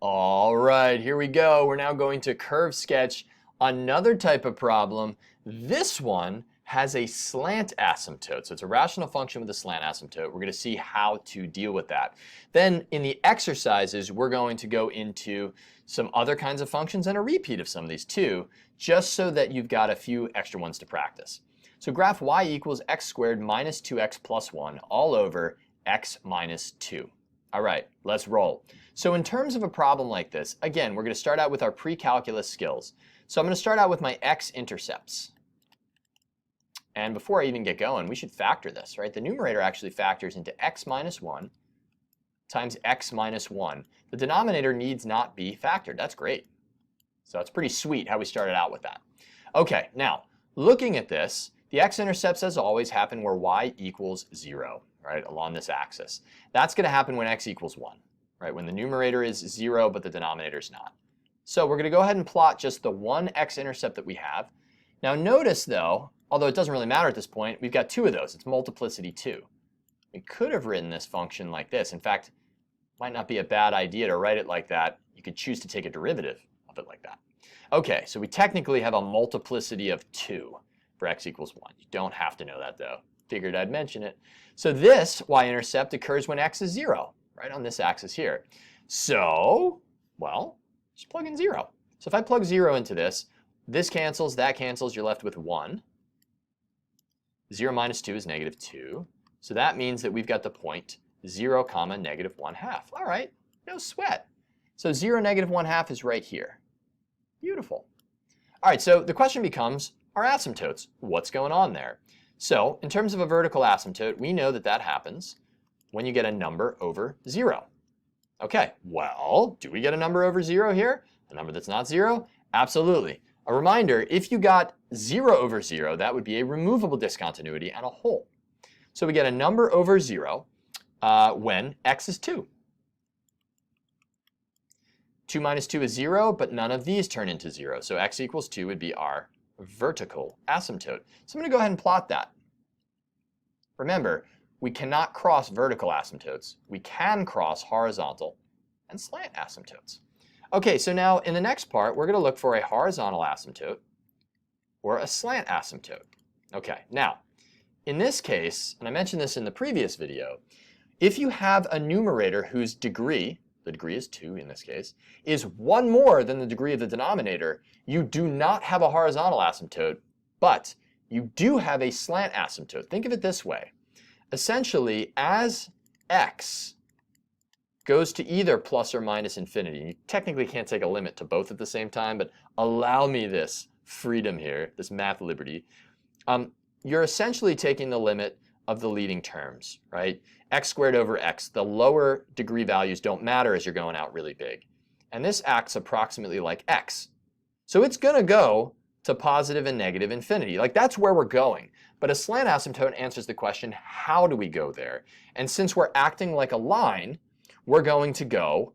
All right, here we go. We're now going to curve sketch another type of problem. This one has a slant asymptote. So it's a rational function with a slant asymptote. We're going to see how to deal with that. Then in the exercises, we're going to go into some other kinds of functions and a repeat of some of these too, just so that you've got a few extra ones to practice. So graph y equals x squared minus 2x plus 1 all over x minus 2. All right, let's roll. So in terms of a problem like this, again, we're going to start out with our pre-calculus skills. So I'm going to start out with my x-intercepts. And before I even get going, we should factor this, right? The numerator actually factors into x minus 1 times x minus 1. The denominator needs not be factored. That's great. So it's pretty sweet how we started out with that. Okay, now, looking at this, the x-intercepts, as always, happen where y equals 0. Right, along this axis. That's going to happen when x equals 1, right? When the numerator is 0, but the denominator is not. So we're going to go ahead and plot just the one x-intercept that we have. Now notice, though, although it doesn't really matter at this point, we've got two of those. It's multiplicity 2. We could have written this function like this. In fact, it might not be a bad idea to write it like that. You could choose to take a derivative of it like that. Okay, so we technically have a multiplicity of 2 for x equals 1. You don't have to know that, though. Figured I'd mention it. So this y-intercept occurs when x is 0, right on this axis here. So, well, just plug in 0. So if I plug 0 into this cancels, that cancels, you're left with 1. 0 minus 2 is negative 2. So that means that we've got the point 0 comma negative 1/2. All right, no sweat. So 0, negative 1/2 is right here. Beautiful. All right, so the question becomes, our asymptotes, what's going on there? So in terms of a vertical asymptote, we know that that happens when you get a number over 0. Okay, well, do we get a number over 0 here? A number that's not 0? Absolutely. A reminder, if you got 0 over 0, that would be a removable discontinuity and a hole. So we get a number over 0 when x is 2. 2 minus 2 is 0, but none of these turn into 0. So x equals 2 would be our vertical asymptote. So I'm going to go ahead and plot that. Remember, we cannot cross vertical asymptotes. We can cross horizontal and slant asymptotes. Okay, so now in the next part, we're going to look for a horizontal asymptote or a slant asymptote. Okay, now, in this case, and I mentioned this in the previous video, if you have a numerator whose degree, the degree is 2 in this case, is 1 more than the degree of the denominator, you do not have a horizontal asymptote, but you do have a slant asymptote. Think of it this way. Essentially, as x goes to either plus or minus infinity, you technically can't take a limit to both at the same time, but allow me this freedom here, this math liberty. You're essentially taking the limit of the leading terms, right? X squared over x. The lower degree values don't matter as you're going out really big. And this acts approximately like x. So it's going to go to positive and negative infinity. Like that's where we're going. But a slant asymptote answers the question, how do we go there? And since we're acting like a line, we're going to go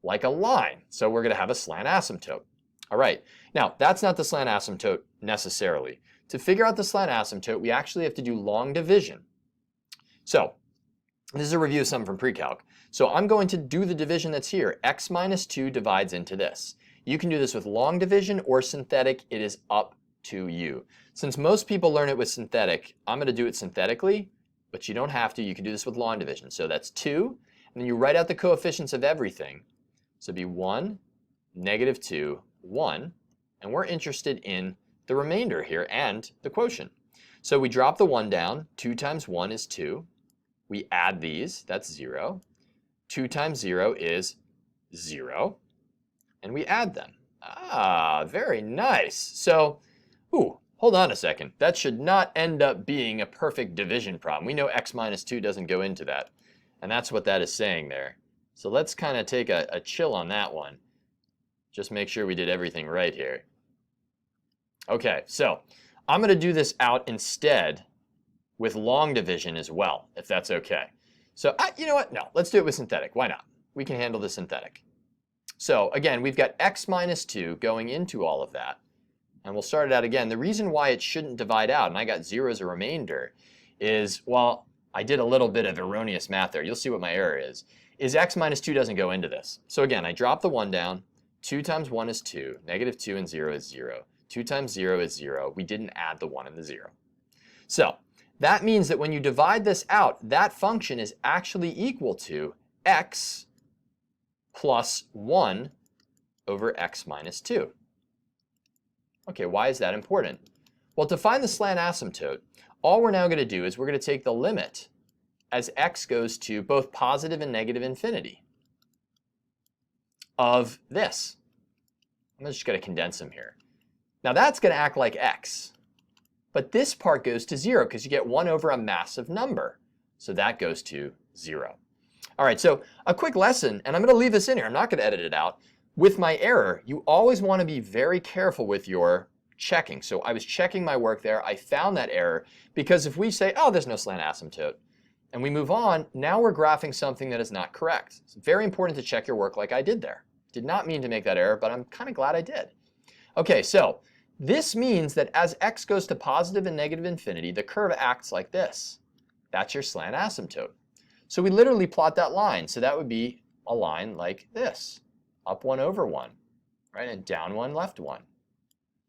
like a line. So we're going to have a slant asymptote. All right. Now, that's not the slant asymptote necessarily. To figure out the slant asymptote, we actually have to do long division. So this is a review of something from pre-calc. So I'm going to do the division that's here. X minus 2 divides into this. You can do this with long division or synthetic. It is up to you. Since most people learn it with synthetic, I'm going to do it synthetically, but you don't have to. You can do this with long division. So that's 2, and then you write out the coefficients of everything. So it'd be 1, negative 2, 1, and we're interested in the remainder here and the quotient. So we drop the 1 down. 2 times 1 is 2. We add these. That's 0. 2 times 0 is 0. And we add them. Ah, very nice. So, hold on a second. That should not end up being a perfect division problem. We know x minus 2 doesn't go into that. And that's what that is saying there. So let's kind of take a chill on that one. Just make sure we did everything right here. Okay, so I'm going to do this out instead with long division as well, if that's okay. So you know what? No, let's do it with synthetic. Why not? We can handle the synthetic. So again, we've got x minus 2 going into all of that. And we'll start it out again. The reason why it shouldn't divide out, and I got 0 as a remainder, is, well, I did a little bit of erroneous math there. You'll see what my error is. is x minus 2 doesn't go into this. So again, I drop the 1 down. 2 times 1 is 2. Negative 2 and 0 is 0. 2 times 0 is 0. We didn't add the 1 and the 0. So that means that when you divide this out, that function is actually equal to x plus 1 over x minus 2. Okay, why is that important? Well, to find the slant asymptote, all we're now going to do is we're going to take the limit as x goes to both positive and negative infinity of this. I'm just going to condense them here. Now that's going to act like x. But this part goes to 0 because you get 1 over a massive number. So that goes to 0. All right, so a quick lesson, and I'm going to leave this in here. I'm not going to edit it out. With my error, you always want to be very careful with your checking. So I was checking my work there. I found that error because if we say, oh, there's no slant asymptote, and we move on, now we're graphing something that is not correct. It's very important to check your work like I did there. Did not mean to make that error, but I'm kind of glad I did. Okay, so this means that as x goes to positive and negative infinity, the curve acts like this. That's your slant asymptote. So we literally plot that line. So that would be a line like this. Up 1 over 1, right? And down 1, left 1.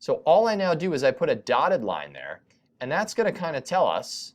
So all I now do is I put a dotted line there, and that's going to kind of tell us,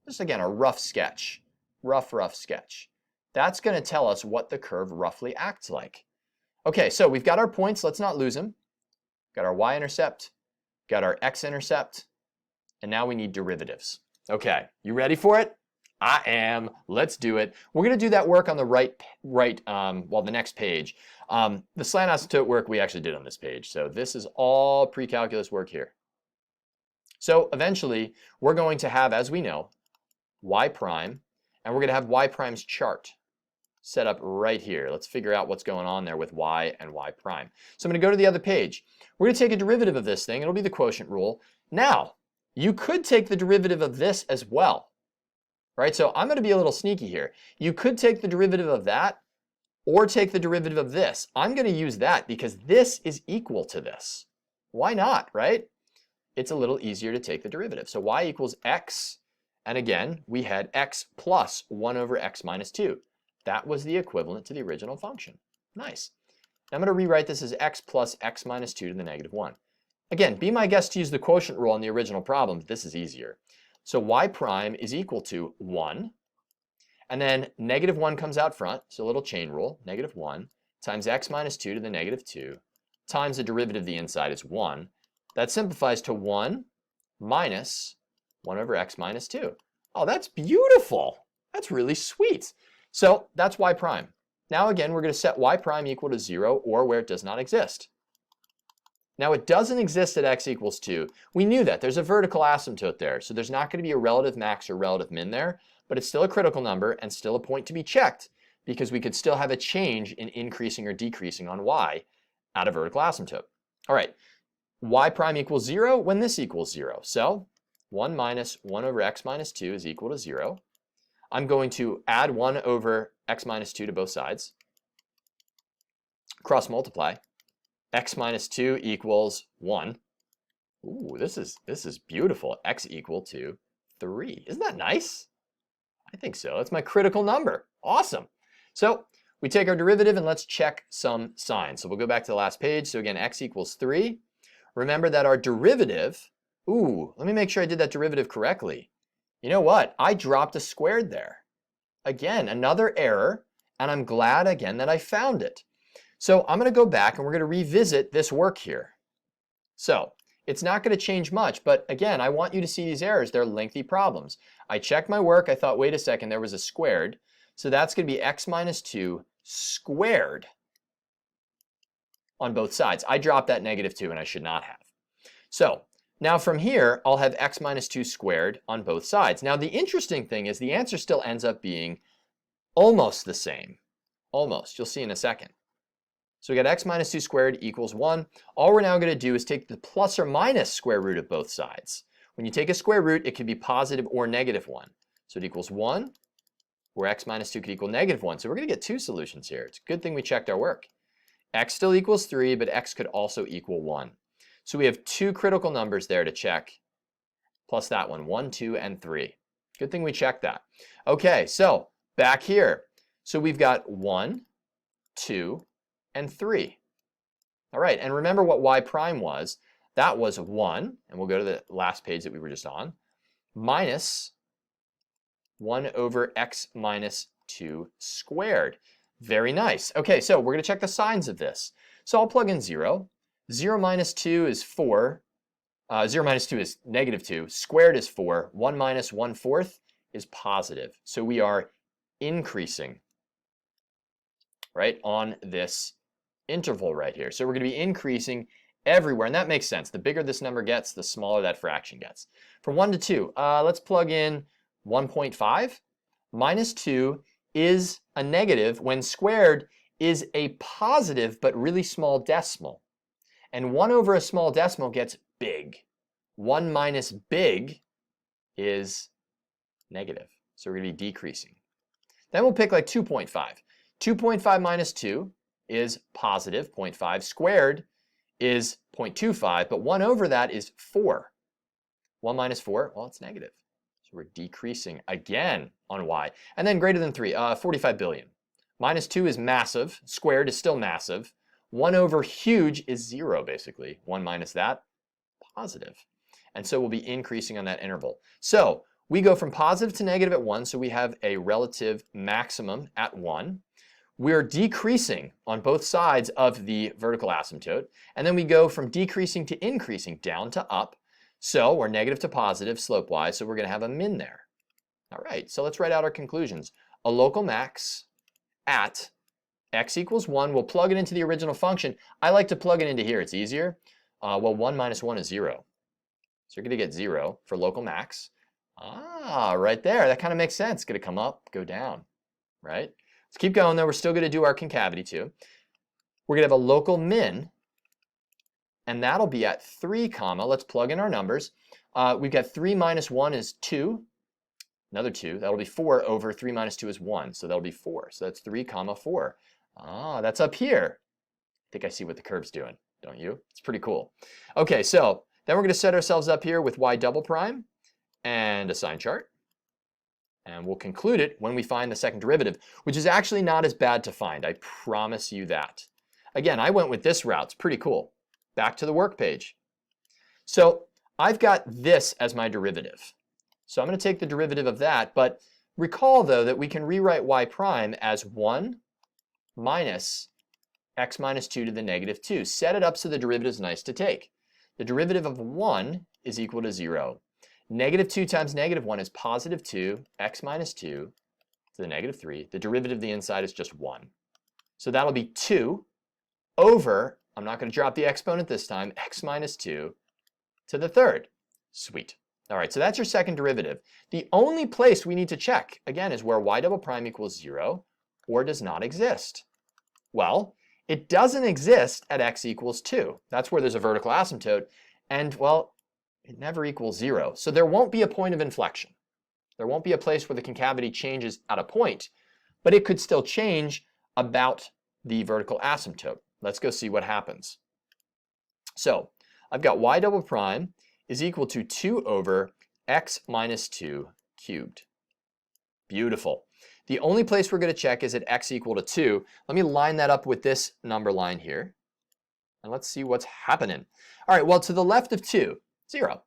just again, a rough sketch. Rough sketch. That's going to tell us what the curve roughly acts like. Okay, so we've got our points. Let's not lose them. Got our y-intercept, got our x-intercept, and now we need derivatives. Okay, you ready for it? I am. Let's do it. We're going to do that work on the the next page. The slant asymptote work we actually did on this page. So this is all pre-calculus work here. So eventually, we're going to have, as we know, y prime, and we're going to have y prime's chart set up right here. Let's figure out what's going on there with y and y prime. So I'm going to go to the other page. We're going to take a derivative of this thing. It'll be the quotient rule. Now, you could take the derivative of this as well, right? So I'm going to be a little sneaky here. You could take the derivative of that or take the derivative of this. I'm going to use that because this is equal to this. Why not, right? It's a little easier to take the derivative. So y equals x, and again, we had x plus 1 over x minus 2. That was the equivalent to the original function. Nice. Now I'm going to rewrite this as x plus x minus 2 to the negative 1. Again, be my guest to use the quotient rule on the original problem, but this is easier. So y prime is equal to 1, and then negative 1 comes out front, so a little chain rule, negative 1, times x minus 2 to the negative 2, times the derivative of the inside is 1. That simplifies to 1 minus 1 over x minus 2. Oh, that's beautiful. That's really sweet. So that's y prime. Now again, we're going to set y prime equal to 0 or where it does not exist. Now it doesn't exist at x equals 2. We knew that. There's a vertical asymptote there. So there's not going to be a relative max or relative min there, but it's still a critical number and still a point to be checked because we could still have a change in increasing or decreasing on y at a vertical asymptote. All right, y prime equals 0 when this equals 0. So 1 minus 1 over x minus 2 is equal to 0. I'm going to add 1 over x minus 2 to both sides. Cross multiply. X minus 2 equals 1. Ooh, this is beautiful. X equal to 3. Isn't that nice? I think so. That's my critical number. Awesome. So we take our derivative and let's check some signs. So we'll go back to the last page. So again, x equals 3. Remember that our derivative, let me make sure I did that derivative correctly. You know what? I dropped a squared there. Again, another error, and I'm glad again that I found it. So I'm going to go back and we're going to revisit this work here. So it's not going to change much, but again, I want you to see these errors. They're lengthy problems. I checked my work. I thought, wait a second, there was a squared. So that's going to be x minus 2 squared on both sides. I dropped that negative 2 and I should not have. So now from here, I'll have x minus 2 squared on both sides. Now the interesting thing is the answer still ends up being almost the same. Almost. You'll see in a second. So we got x minus 2 squared equals 1. All we're now going to do is take the plus or minus square root of both sides. When you take a square root, it could be positive or negative 1. So it equals 1, where x minus 2 could equal negative 1. So we're going to get two solutions here. It's a good thing we checked our work. X still equals 3, but x could also equal 1. So we have two critical numbers there to check, plus that one, 1, 2, and 3. Good thing we checked that. Okay, so back here. So we've got 1, 2, and 3. All right, and remember what y prime was. That was 1, and we'll go to the last page that we were just on, minus 1 over x minus 2 squared. Very nice. Okay, so we're going to check the signs of this. So I'll plug in 0. 0 minus 2 is 4. 0 minus 2 is negative 2. Squared is 4. 1 minus 1/4 is positive. So we are increasing, right, on this interval right here. So we're going to be increasing everywhere, and that makes sense. The bigger this number gets, the smaller that fraction gets. From 1 to 2, let's plug in 1.5. Minus 2 is a negative when squared is a positive but really small decimal. And 1 over a small decimal gets big. 1 minus big is negative. So we're going to be decreasing. Then we'll pick like 2.5. 2.5 minus 2 is positive, 0.5. Squared is 0.25, but 1 over that is 4. 1 minus 4, well, it's negative. So we're decreasing again on y. And then greater than 3, 45 billion. Minus 2 is massive. Squared is still massive. 1 over huge is 0, basically. 1 minus that, positive. And so we'll be increasing on that interval. So we go from positive to negative at 1, so we have a relative maximum at 1. We're decreasing on both sides of the vertical asymptote. And then we go from decreasing to increasing, down to up. So we're negative to positive slope-wise, so we're going to have a min there. All right, so let's write out our conclusions. A local max at x equals 1. We'll plug it into the original function. I like to plug it into here. It's easier. Well, 1 minus 1 is 0. So you're going to get 0 for local max. Right there. That kind of makes sense. It's going to come up, go down, right? Let's keep going, though. We're still going to do our concavity, too. We're going to have a local min, and that'll be at 3 comma. Let's plug in our numbers. We've got 3 minus 1 is 2. Another 2. That'll be 4 over 3 minus 2 is 1. So that'll be 4. So that's 3 comma 4. That's up here. I think I see what the curve's doing, don't you? It's pretty cool. Okay, so then we're going to set ourselves up here with y double prime and a sign chart. And we'll conclude it when we find the second derivative, which is actually not as bad to find. I promise you that. Again, I went with this route. It's pretty cool. Back to the work page. So I've got this as my derivative. So I'm going to take the derivative of that. But recall, though, that we can rewrite y prime as 1 minus x minus 2 to the negative 2. Set it up so the derivative is nice to take. The derivative of 1 is equal to 0. Negative 2 times negative 1 is positive 2, x minus 2 to the negative 3. The derivative of the inside is just 1. So that'll be 2 over, I'm not going to drop the exponent this time, x minus 2 to the third. Sweet. All right, so that's your second derivative. The only place we need to check, again, is where y double prime equals 0 or does not exist. Well, it doesn't exist at x equals 2. That's where there's a vertical asymptote. And, well, it never equals 0. So there won't be a point of inflection. There won't be a place where the concavity changes at a point, but it could still change about the vertical asymptote. Let's go see what happens. So I've got y double prime is equal to 2 over x minus 2 cubed. Beautiful. The only place we're going to check is at x equal to 2. Let me line that up with this number line here. And let's see what's happening. All right, well, to the left of 2, 0.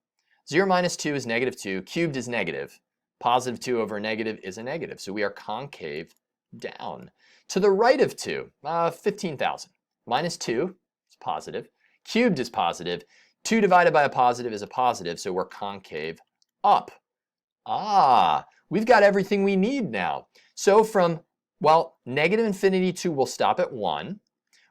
0 minus 2 is negative 2. Cubed is negative. Positive 2 over negative is a negative. So we are concave down. To the right of 2, 15,000. Minus 2 is positive. Cubed is positive. 2 divided by a positive is a positive. So we're concave up. We've got everything we need now. So from, well, negative infinity to we'll stop at 1.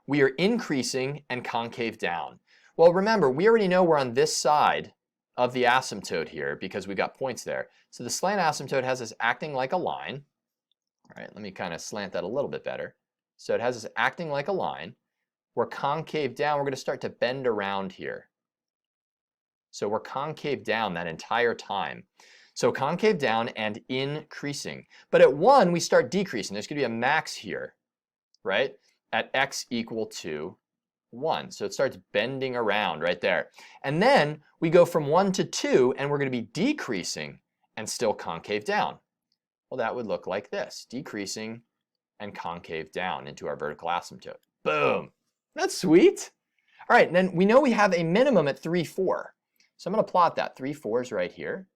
We are increasing and concave down. Well, remember, we already know we're on this side of the asymptote here because we got points there. So the slant asymptote has us acting like a line. All right, let me kind of slant that a little bit better. So it has us acting like a line. We're concave down. We're going to start to bend around here. So we're concave down that entire time. So concave down and increasing. But at 1, we start decreasing. There's going to be a max here, right? At x equal to 1. So it starts bending around right there. And then we go from 1 to 2, and we're going to be decreasing and still concave down. Well, that would look like this. Decreasing and concave down into our vertical asymptote. Boom. That's sweet. All right, and then we know we have a minimum at 3, 4. So I'm going to plot that. 3, 4 is right here.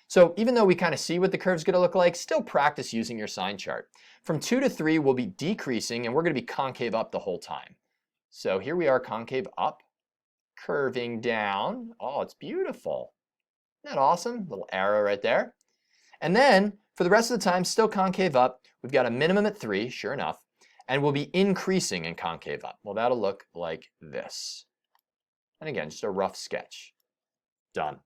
So even though we kind of see what the curve's going to look like, still practice using your sign chart. From 2 to 3, we'll be decreasing, and we're going to be concave up the whole time. So here we are, concave up, curving down. Oh, it's beautiful. Isn't that awesome? Little arrow right there. And then for the rest of the time, still concave up. We've got a minimum at 3, sure enough, and we'll be increasing in concave up. Well, that'll look like this. And again, just a rough sketch. Done.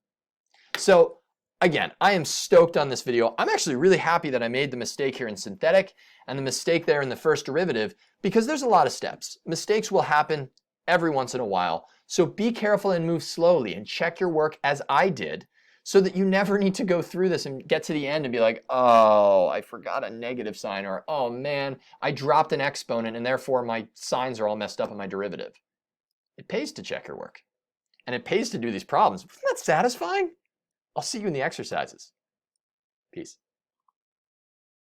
So again, I am stoked on this video. I'm actually really happy that I made the mistake here in synthetic and the mistake there in the first derivative, because there's a lot of steps. Mistakes will happen every once in a while. So be careful and move slowly and check your work as I did, so that you never need to go through this and get to the end and be like, oh, I forgot a negative sign, or oh man, I dropped an exponent and therefore my signs are all messed up in my derivative. It pays to check your work. And it pays to do these problems. Isn't that satisfying? I'll see you in the exercises. Peace.